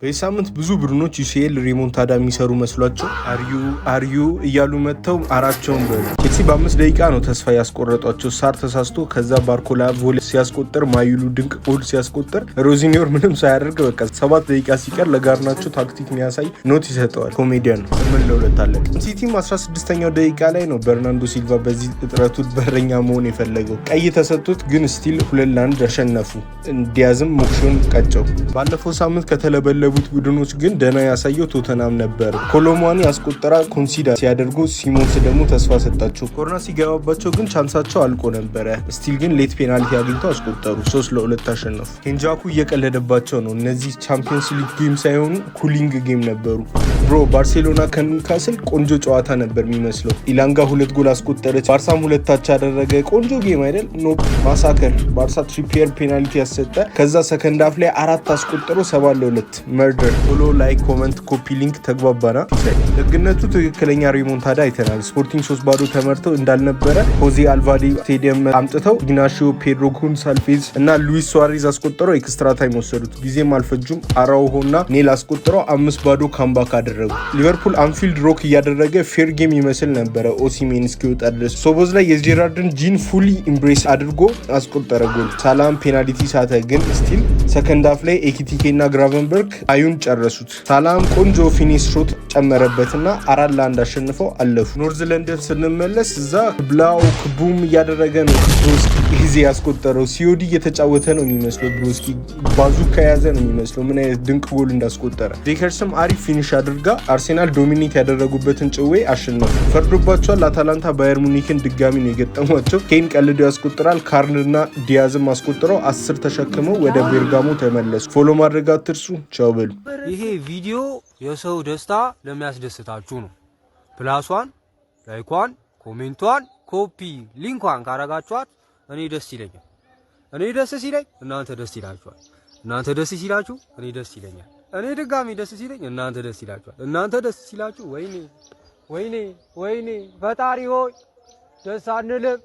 በሳምንት ብዙ ቡድኖች ዩሲኤል ሪሞንታዳ የሚሰሩ መስሏቸው አርዩ እያሉ መጥተው አራቸውን በሉ። ቼልሲ በ5 ደቂቃ ነው ተስፋ ያስቆረጧቸው። ሳር ተሳስቶ ከዛ ባርኮላ ቮሌ ሲያስቆጥር ማይሉ ድንቅ ጎል ሲያስቆጥር ሮዚኒዮር ምንም ሳያደርግ በቃ 7 ደቂቃ ሲቀር ለጋርናቸው ታክቲክ የሚያሳይ ኖት ይሰጠዋል። ኮሜዲያን ነው። 8-2 አለቀ። ሲቲም 16ኛው ደቂቃ ላይ ነው በርናንዶ ሲልቫ በዚህ እጥረቱ በረኛ መሆን የፈለገው ቀይ ተሰጥቶት ግን ስቲል 2-1 ተሸነፉ። እንዲያዝም ሞክሾን ቀጨው። ባለፈው ሳምንት ከተለበለ ቡድኖች ግን ደና ያሳየው ቶተናም ነበር። ኮሎሙዋኒ ያስቆጠራ ኮንሲዳ ሲያደርጉ ሲሞንስ ደግሞ ተስፋ ሰጣቸው። ኮርና ሲገባባቸው ግን ቻንሳቸው አልቆ ነበረ። ስቲል ግን ሌት ፔናልቲ አግኝተው አስቆጠሩ። 3-2 አሸነፉ። ኬንጃኩ እየቀለደባቸው ነው። እነዚህ ቻምፒየንስ ሊግ ጌም ሳይሆኑ ኩሊንግ ጌም ነበሩ። ብሮ ባርሴሎና ከኒውካስል ቆንጆ ጨዋታ ነበር የሚመስለው። ኢላንጋ 2 ጎል አስቆጠረች። ባርሳም 2 ታች ያደረገ ቆንጆ ጌም አይደል? ኖ ማሳከር። ባርሳ ትሪፒየር ፔናልቲ ያሰጠ። ከዛ ሰከንድ ሃፍ ላይ 4 አስቆጥሮ 7-2 መርደር። ፎሎ ላይክ ኮመንት ኮፒ ሊንክ ተግባባና ደግነቱ ትክክለኛ ሪሞንታዳ አይተናል። ስፖርቲንግ 3-0 ተመርተው እንዳልነበረ ሆዜ አልቫዲ ስቴዲየም አምጥተው ኢግናሺዮ ፔድሮ ጎንሳልቬዝ እና ሉዊስ ሱዋሬዝ አስቆጥረው ኤክስትራ ታይም ወሰዱት። ጊዜም አልፈጁም። አራውሆና ኔል አስቆጥረው 5-0 ካምባክ አደረጉ። ሊቨርፑል አንፊልድ ሮክ እያደረገ ፌር ጌም ይመስል ነበረ ኦሲሜን እስኪወጣ ድረስ። ሶቦዝ ላይ የጄራርድን ጂን ፉሊ ኢምብሬስ አድርጎ አስቆጠረ ጎል። ሳላም ፔናልቲ ሳተ። ግን ስቲል ሰከንድ ሃፍ ላይ ኤኪቲኬ እና ግራቨንበርግ አዩን ጨረሱት። ሳላም ቆንጆ ፊኒሽ ሾት ጨመረበትና 4-1 አሸንፈው አለፉ። ኖርዝ ለንደን ስንመለስ እዛ ብላው ክቡም እያደረገ ነው ብሮስኪ ጊዜ ያስቆጠረው። ሲኦዲ እየተጫወተ ነው የሚመስለው። ብሮስኪ ባዙካ የያዘ ነው የሚመስለው። ምን አይነት ድንቅ ጎል እንዳስቆጠረ። ቬከርስም አሪፍ ፊኒሽ አድርጋ አርሴናል ዶሚኔት ያደረጉበትን ጭዌ አሸነፉ። ፈርዶባቸዋል። አታላንታ ባየር ሙኒክን ድጋሚ ነው የገጠሟቸው። ኬን ቀልዶ ያስቆጥራል። ካርልና ዲያዝም አስቆጥረው 10 ተሸክመው ወደ ቤርጋሞ ተመለሱ። ፎሎ ማድረግ አትርሱ። ቻው በሉ። ይሄ ቪዲዮ የሰው ደስታ ለሚያስደስታችሁ ነው። ፕላሷን፣ ላይኳን፣ ኮሜንቷን፣ ኮፒ ሊንኳን ካረጋችኋት እኔ ደስ ይለኛል። እኔ ደስ ሲለኝ እናንተ ደስ ይላችኋል። እናንተ ደስ ሲላችሁ እኔ ደስ ይለኛል። እኔ ድጋሚ ደስ ሲለኝ እናንተ ደስ ይላችኋል። እናንተ ደስ ሲላችሁ ወይኔ ፈጣሪ ሆይ ደስ አንልም።